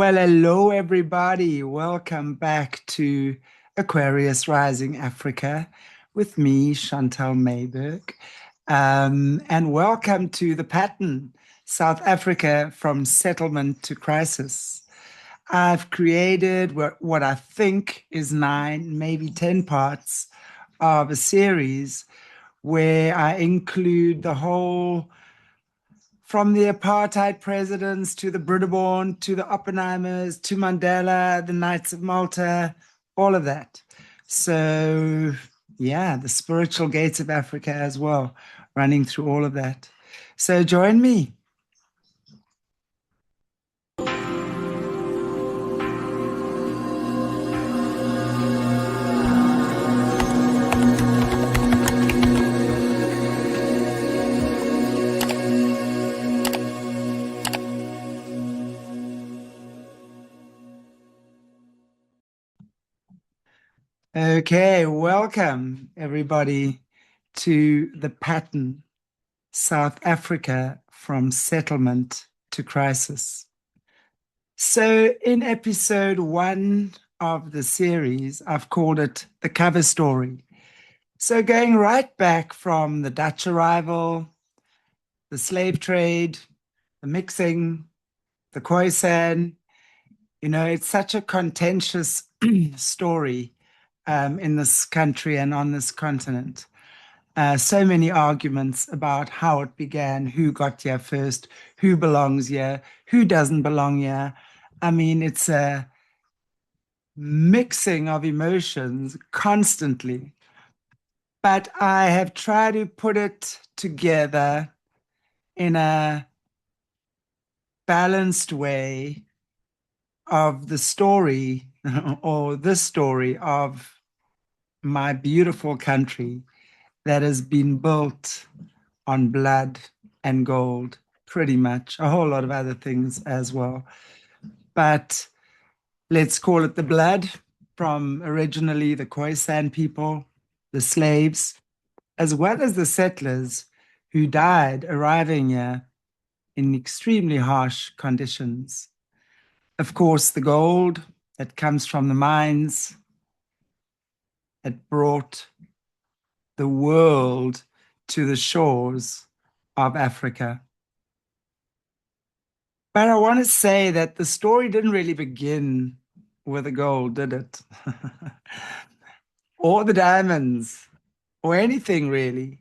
Well, hello everybody. Welcome back to Aquarius Rising Africa with me, Chantelle Mayberg. And welcome to the pattern, South Africa from settlement to crisis. I've created what I think is 9, maybe 10 parts of a series where I include the whole from the apartheid presidents to the British-born, to the Oppenheimers, to Mandela, the Knights of Malta, all of that. So, yeah, the spiritual gates of Africa as well, running through all of that. So join me. Okay, welcome everybody to the pattern, South Africa from settlement to crisis. So in episode 1 of the series, I've called it the cover story. So going right back from the Dutch arrival, the slave trade, the mixing, the Khoisan, it's such a contentious story in this country and on this continent. So many arguments about how it began, who got here first, who belongs here, who doesn't belong here. I mean, it's a mixing of emotions constantly. But I have tried to put it together in a balanced way of the story or this story of my beautiful country that has been built on blood and gold, pretty much, a whole lot of other things as well. But let's call it the blood from originally the Khoisan people, the slaves, as well as the settlers who died arriving here in extremely harsh conditions. Of course, the gold that comes from the mines that brought the world to the shores of Africa. But I want to say that the story didn't really begin with the gold, did it? Or the diamonds, or anything really.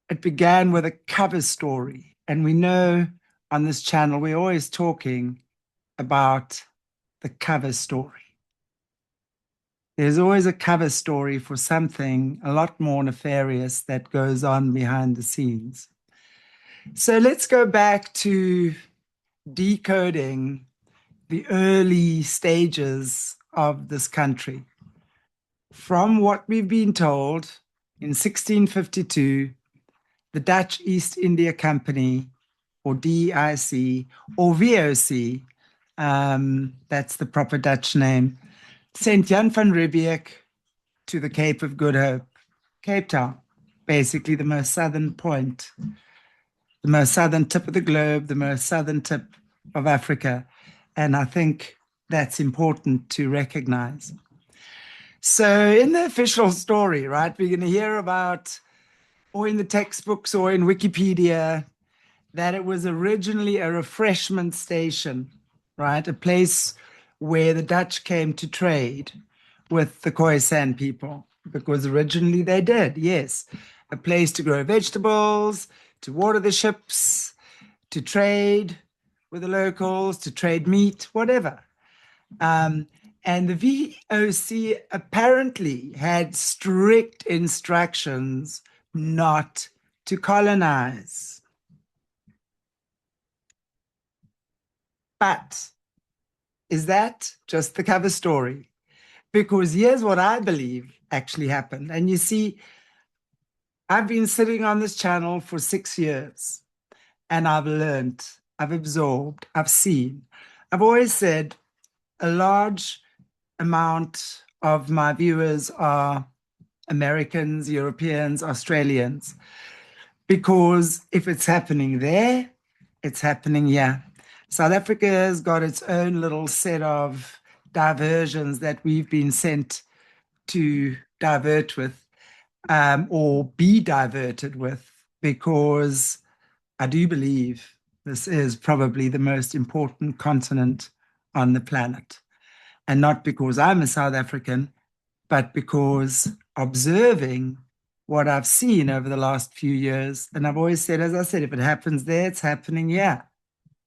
It began with a cover story. And we know on this channel, we're always talking about the cover story. There's always a cover story for something a lot more nefarious that goes on behind the scenes. So let's go back to decoding the early stages of this country. From what we've been told, in 1652, the Dutch East India Company, or DIC, or VOC, that's the proper Dutch name, sent Jan van Riebeeck to the Cape of Good Hope, Cape Town, basically the most southern point, the most southern tip of the globe, the most southern tip of Africa. And I think that's important to recognize. So in the official story, right, we're going to hear about, or in the textbooks or in Wikipedia, that it was originally a refreshment station, right? A place where the Dutch came to trade with the Khoisan people, because originally they did, yes. A place to grow vegetables, to water the ships, to trade with the locals, to trade meat, whatever. And the VOC apparently had strict instructions not to colonize. But is that just the cover story? Because here's what I believe actually happened. And you see, I've been sitting on this channel for 6 years, and I've learned, I've absorbed, I've seen. I've always said a large amount of my viewers are Americans, Europeans, Australians, because if it's happening there, it's happening here. South Africa has got its own little set of diversions that we've been sent to divert with, or be diverted with, because I do believe this is probably the most important continent on the planet. And not because I'm a South African, but because observing what I've seen over the last few years, and I've always said, as I said, if it happens there, it's happening here.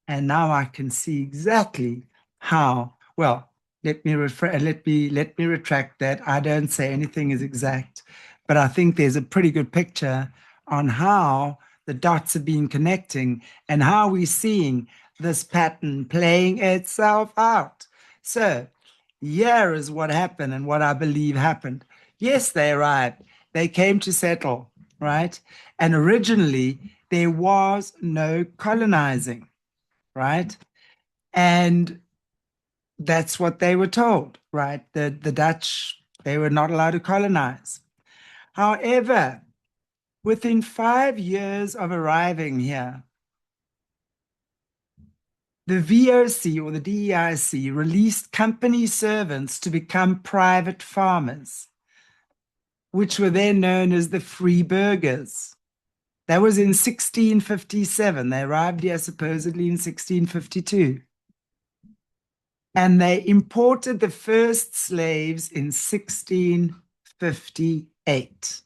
And now I can see exactly how. Well, let me retract that. I don't say anything is exact, but I think there's a pretty good picture on how the dots have been connecting and how we're seeing this pattern playing itself out. So here is what happened and what I believe happened. Yes, they arrived. They came to settle, right? And originally there was no colonizing, right? And that's what they were told, right? The Dutch, they were not allowed to colonize. However, within 5 years of arriving here, the VOC or the DEIC released company servants to become private farmers, which were then known as the Free Burgers. That was in 1657. They arrived here supposedly in 1652. And they imported the first slaves in 1658.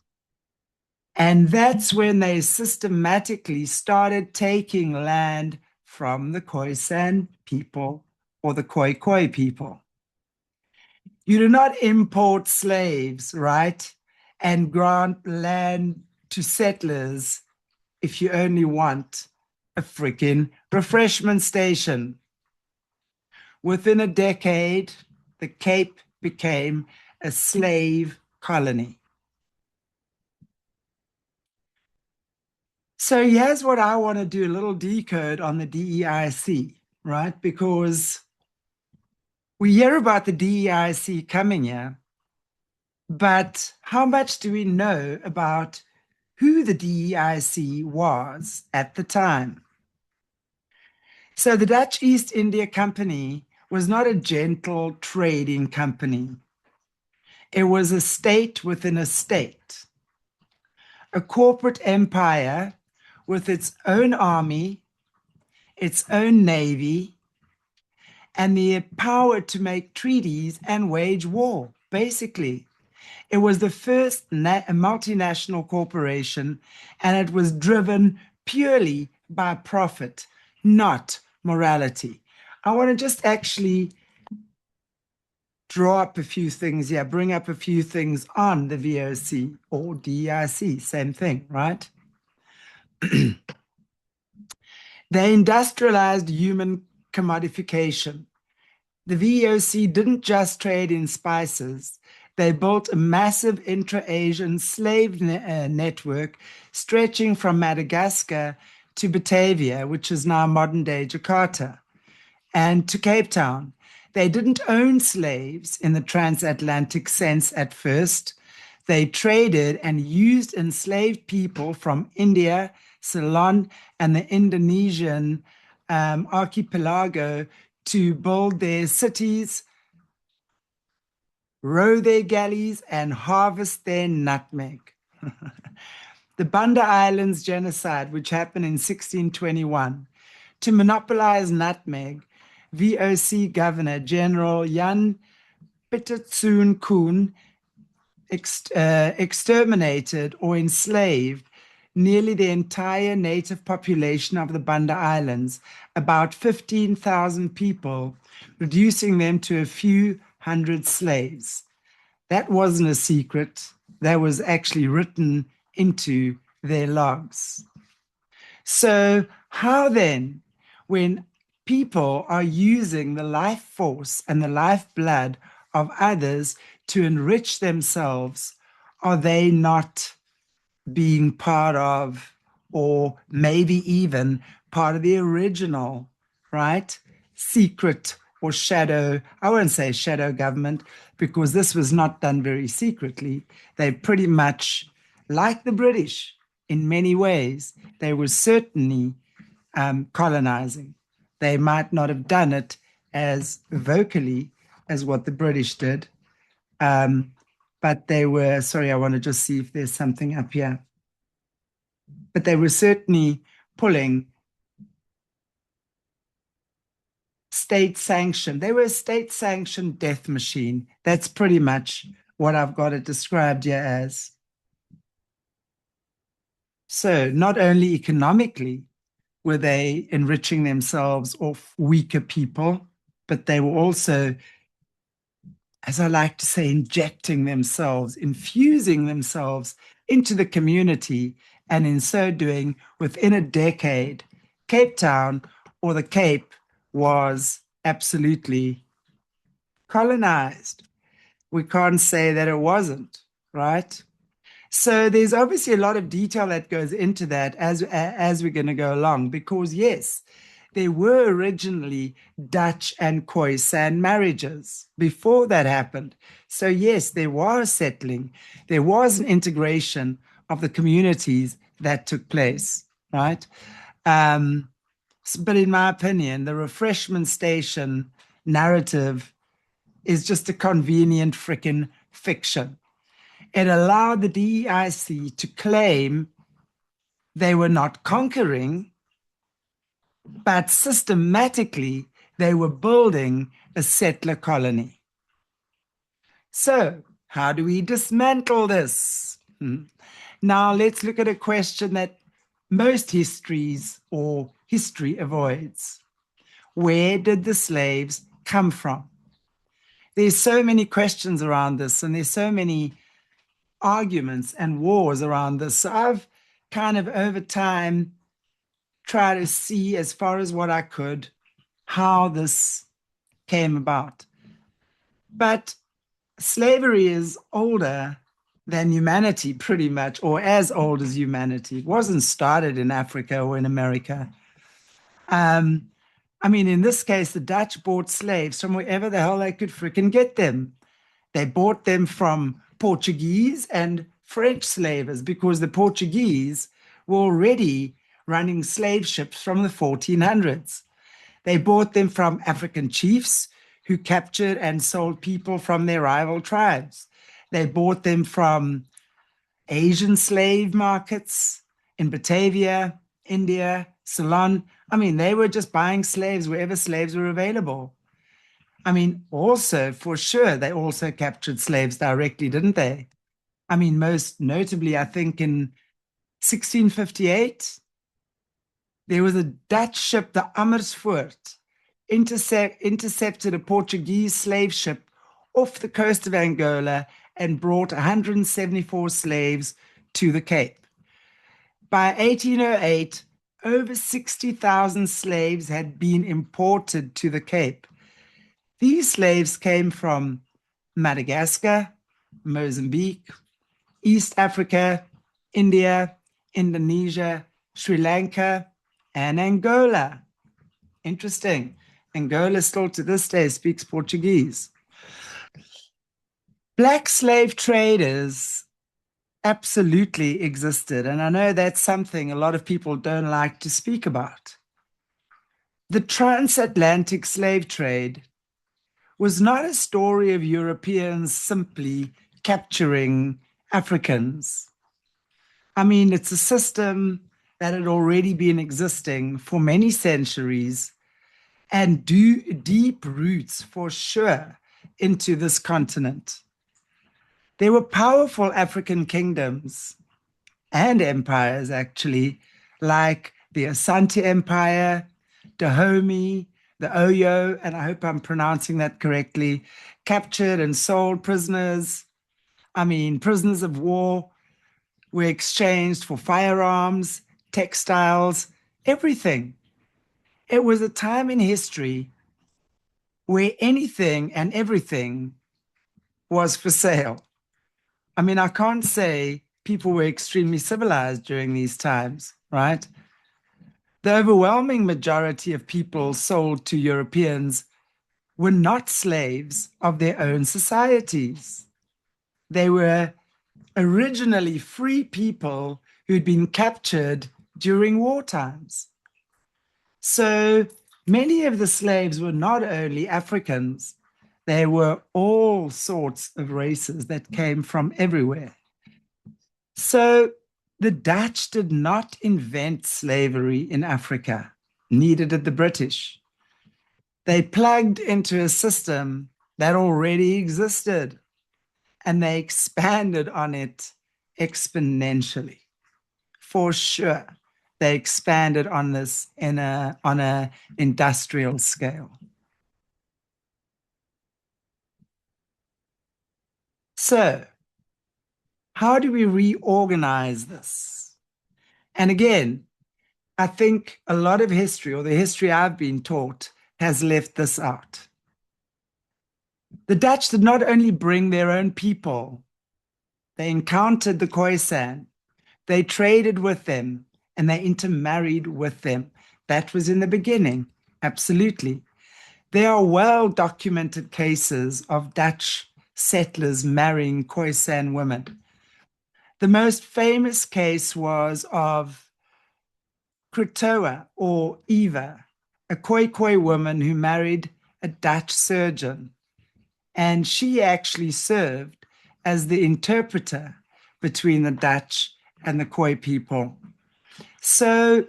And that's when they systematically started taking land from the Khoisan people or the Khoi people. You do not import slaves, right? And grant land to settlers if you only want a freaking refreshment station. Within a decade, the Cape became a slave colony. So here's what I want to do, a little decode on the DEIC, right? Because we hear about the DEIC coming here, but how much do we know about who the DEIC was at the time? So the Dutch East India Company was not a gentle trading company. It was a state within a state, a corporate empire with its own army, its own navy, and the power to make treaties and wage war. Basically, it was the first multinational corporation, and it was driven purely by profit, not morality. I want to just actually draw up a few things here, bring up a few things on the VOC or DEIC, same thing, right? They industrialized human commodification. The VOC didn't just trade in spices. They built a massive intra-Asian slave network stretching from Madagascar to Batavia, which is now modern-day Jakarta, and to Cape Town. They didn't own slaves in the transatlantic sense at first. They traded and used enslaved people from India, Ceylon, and the Indonesian archipelago to build their cities, row their galleys, and harvest their nutmeg. The Banda Islands genocide, which happened in 1621, to monopolize nutmeg, VOC Governor General Jan Pieterszoon Koen exterminated or enslaved nearly the entire native population of the Banda Islands, about 15,000 people, reducing them to a few hundred slaves. That wasn't a secret. That was actually written into their logs. So how then, when people are using the life force and the lifeblood of others to enrich themselves, are they not being part of, or maybe even part of the original, right? Secret or shadow, I won't say shadow government, because this was not done very secretly. They pretty much, like the British in many ways, they were certainly colonizing. They might not have done it as vocally as what the British did. But they were, sorry, I want to just see if there's something up here. But they were certainly pulling state sanctioned. They were a state sanctioned death machine. That's pretty much what I've got it described here as. So not only economically were they enriching themselves off weaker people, but they were also, as I like to say, injecting themselves, infusing themselves into the community. And in so doing, within a decade, Cape Town or the Cape was absolutely colonized. We can't say that it wasn't, right? So there's obviously a lot of detail that goes into that as we're going to go along, because yes, there were originally Dutch and Khoisan marriages before that happened. So yes, there was settling, there was an integration of the communities that took place, right? But in my opinion, the refreshment station narrative is just a convenient freaking fiction. It allowed the DEIC to claim they were not conquering, but systematically they were building a settler colony. So, how do we dismantle this? Now, let's look at a question that most histories or history avoids. Where did the slaves come from? There's so many questions around this, and there's so many arguments and wars around this. So I've kind of over time tried to see, as far as what I could, how this came about. But slavery is older than humanity, pretty much, or as old as humanity. It wasn't started in Africa or in America. I mean, in this case, the Dutch bought slaves from wherever the hell they could freaking get them. They bought them from Portuguese and French slavers because the Portuguese were already running slave ships from the 1400s. They bought them from African chiefs who captured and sold people from their rival tribes. They bought them from Asian slave markets in Batavia, India, Ceylon. I mean, they were just buying slaves wherever slaves were available. I mean, also, for sure, they also captured slaves directly, didn't they? I mean, most notably, I think in 1658, there was a Dutch ship, the Amersfoort, intercepted a Portuguese slave ship off the coast of Angola and brought 174 slaves to the Cape. By 1808, over 60,000 slaves had been imported to the Cape. These slaves came from Madagascar, Mozambique, East Africa, India, Indonesia, Sri Lanka, and Angola. Interesting. Angola still to this day speaks Portuguese. Black slave traders absolutely existed. And I know that's something a lot of people don't like to speak about. The transatlantic slave trade was not a story of Europeans simply capturing Africans. I mean, it's a system that had already been existing for many centuries and deep roots for sure into this continent. There were powerful African kingdoms and empires, actually, like the Asante Empire, Dahomey, the Oyo, and I hope I'm pronouncing that correctly, captured and sold prisoners. I mean, prisoners of war were exchanged for firearms, textiles, everything. It was a time in history where anything and everything was for sale. I mean, I can't say people were extremely civilized during these times, right? The overwhelming majority of people sold to Europeans were not slaves of their own societies. They were originally free people who'd been captured during war times. So Many of the slaves were not only Africans, they were all sorts of races that came from everywhere. So the Dutch did not invent slavery in Africa, neither did the British. They plugged into a system that already existed and they expanded on it exponentially. For sure, they expanded on this on a industrial scale. So, how do we reorganize this? And again, I think a lot of history, or the history I've been taught, has left this out. The Dutch did not only bring their own people, they encountered the Khoisan, they traded with them, and they intermarried with them. That was in the beginning, absolutely. There are well documented cases of Dutch settlers marrying Khoisan women. The most famous case was of Krotoa or Eva, a Khoi woman who married a Dutch surgeon. And she actually served as the interpreter between the Dutch and the Khoi people. So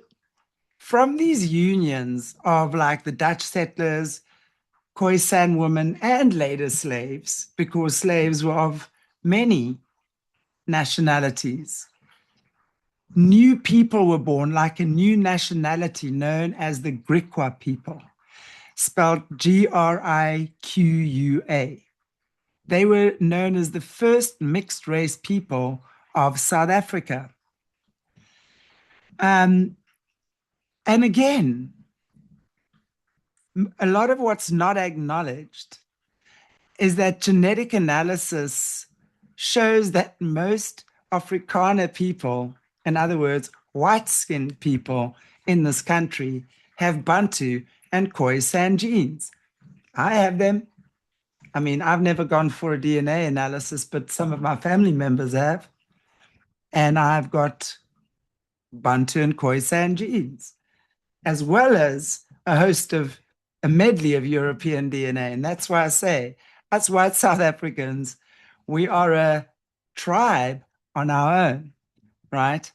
from these unions of like the Dutch settlers, Khoisan women, and later slaves, because slaves were of many nationalities, new people were born, like a new nationality known as the Griqua people, spelled Griqua. They were known as the first mixed race people of South Africa. And again, a lot of what's not acknowledged is that genetic analysis shows that most Afrikaner people, in other words, white-skinned people in this country, have Bantu and Khoisan genes. I have them. I mean, I've never gone for a DNA analysis, but some of my family members have. And I've got Bantu and Khoisan genes, as well as a medley of European DNA. And that's why I say, us white South Africans, we are a tribe on our own, right?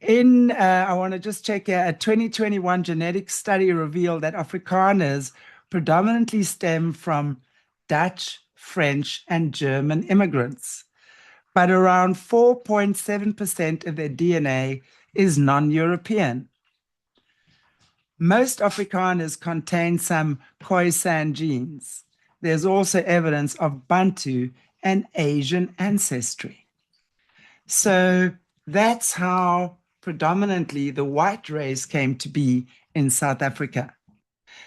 I want to just check here, a 2021 genetic study revealed that Afrikaners predominantly stem from Dutch, French, and German immigrants, but around 4.7% of their DNA is non-European. Most Afrikaners contain some Khoisan genes. There's also evidence of Bantu and Asian ancestry. So that's how predominantly the white race came to be in South Africa.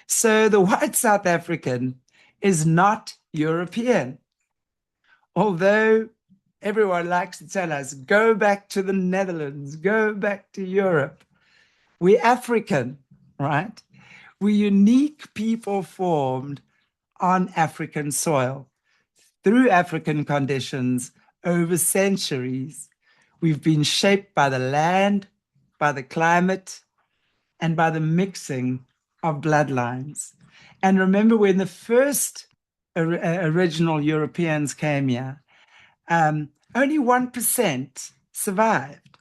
So the white South African is not European, although everyone likes to tell us, go back to the Netherlands, go back to Europe. We're African, right? We're unique people formed on African soil through African conditions over centuries. We've been shaped by the land, by the climate, and by the mixing of bloodlines. And remember, when the first original Europeans came here, only 1% survived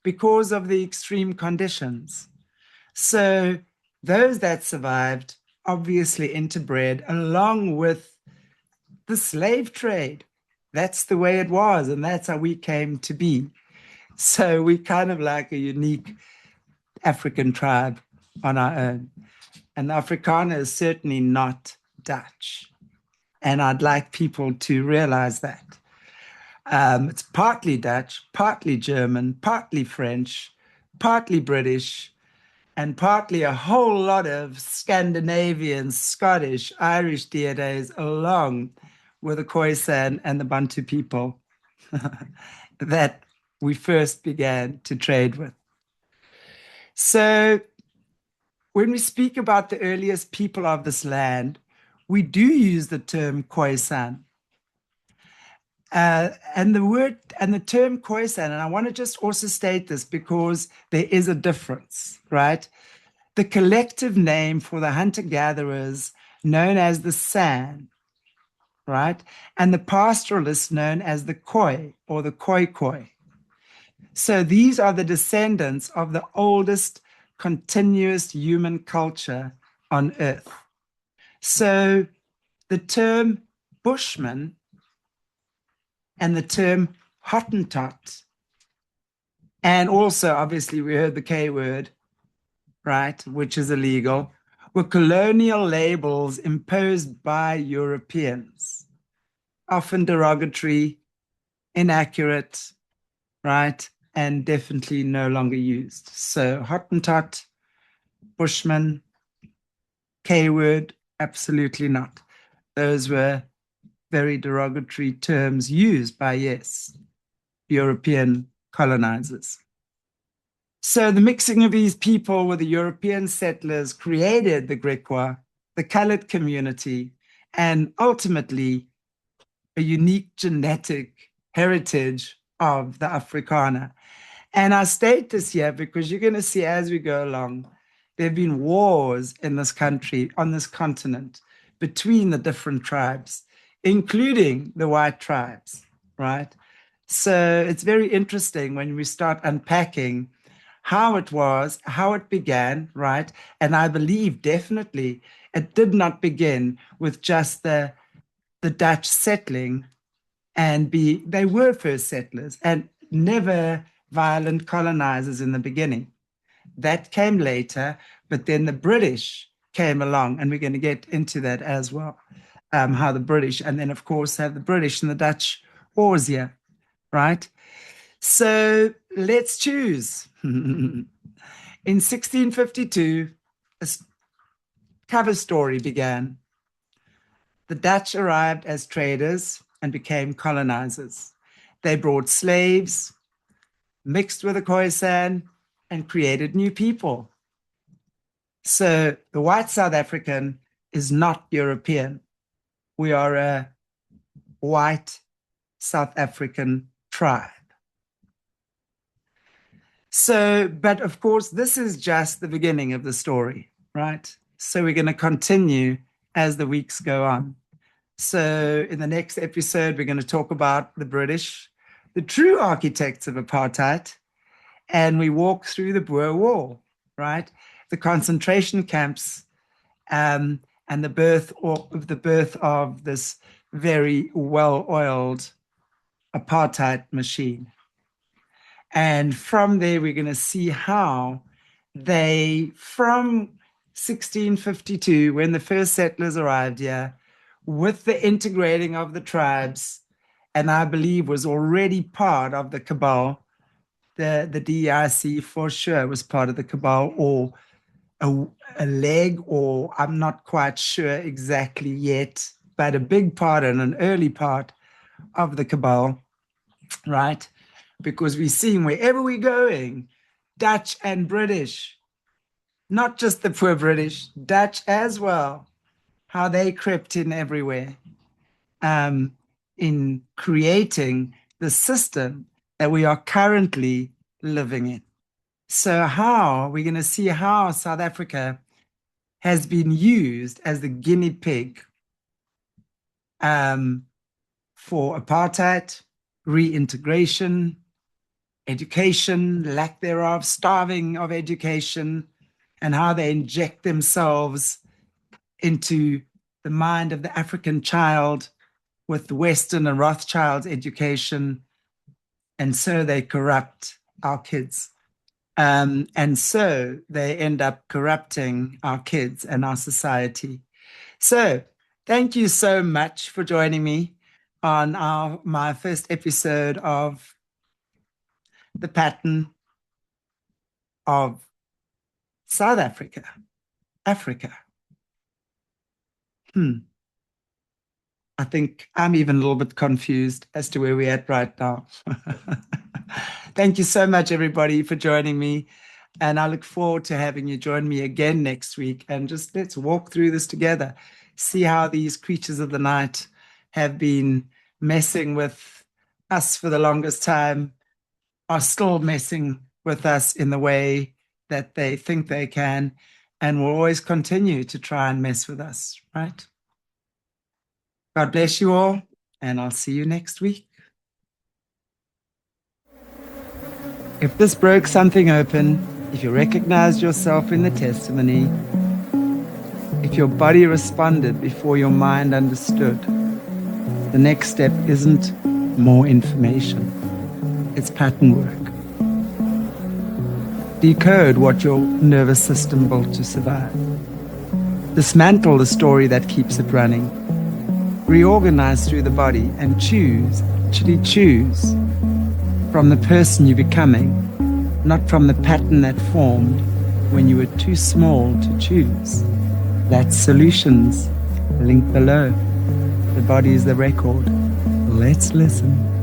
because of the extreme conditions. So those that survived obviously interbred along with the slave trade. That's the way it was, and that's how we came to be. So we kind of like a unique African tribe on our own. And the Afrikaner is certainly not Dutch. And I'd like people to realize that. It's partly Dutch, partly German, partly French, partly British, and partly a whole lot of Scandinavian, Scottish, Irish DNAs along with the Khoisan and the Bantu people that we first began to trade with. So when we speak about the earliest people of this land, we do use the term Khoisan. And the term Khoisan, and I want to just also state this because there is a difference, right? the collective name for the hunter-gatherers known as the San, right? And the pastoralists known as the Khoi or the Khoi. So these are the descendants of the oldest continuous human culture on Earth. So the term Bushman and the term Hottentot, and also obviously we heard the K word, right, which is illegal, were colonial labels imposed by Europeans, often derogatory, inaccurate, right, and definitely no longer used. So Hottentot, Bushman, K-word, absolutely not. Those were very derogatory terms used by, yes, European colonizers. So the mixing of these people with the European settlers created the Griqua, the colored community, and ultimately a unique genetic heritage of the Afrikaner. And I state this here because you're going to see as we go along, there have been wars in this country, on this continent, between the different tribes, including the white tribes, right? So it's very interesting when we start unpacking how it was, how it began, right? And I believe definitely it did not begin with just the Dutch settling and they were first settlers and never violent colonizers in the beginning. That came later, but then the British came along, and we're going to get into that as well. How the British, and then of course have the British and the Dutch wars here, right? So let's choose. In 1652, a cover story began. The Dutch arrived as traders and became colonizers. They brought slaves, mixed with the Khoisan, and created new people. So the white South African is not European. We are a white South African tribe. So, but of course, this is just the beginning of the story, right? So we're going to continue as the weeks go on. So in the next episode, we're going to talk about the British, the true architects of apartheid, and we walk through the Boer War, right? The concentration camps, and the birth of this very well-oiled apartheid machine. And from there, we're going to see how they, from 1652, when the first settlers arrived here, with the integrating of the tribes, and I believe was already part of the cabal, the DRC for sure was part of the cabal, or a leg, or I'm not quite sure exactly yet, but a big part and an early part of the cabal, right? Because we're seeing wherever we're going, Dutch and British, not just the poor British, Dutch as well, how they crept in everywhere in creating the system that we are currently living in. So how we're going to see how South Africa has been used as the guinea pig for apartheid, reintegration, education, lack thereof, starving of education, and how they inject themselves into the mind of the African child with Western and Rothschild's education. And so they corrupt our kids. And so they end up corrupting our kids and our society. So thank you so much for joining me on my first episode of The Pattern of South Africa, Africa. I think I'm even a little bit confused as to where we're at right now. Thank you so much, everybody, for joining me. And I look forward to having you join me again next week. And just let's walk through this together, see how these creatures of the night have been messing with us for the longest time, are still messing with us in the way that they think they can, and will always continue to try and mess with us, right? God bless you all, and I'll see you next week. If this broke something open, if you recognized yourself in the testimony, if your body responded before your mind understood, the next step isn't more information, it's pattern work. Decode what your nervous system built to survive. Dismantle the story that keeps it running. Reorganize through the body and choose, actually choose, from the person you're becoming, not from the pattern that formed when you were too small to choose. That's Solutions. Link below. The body is the record. Let's listen.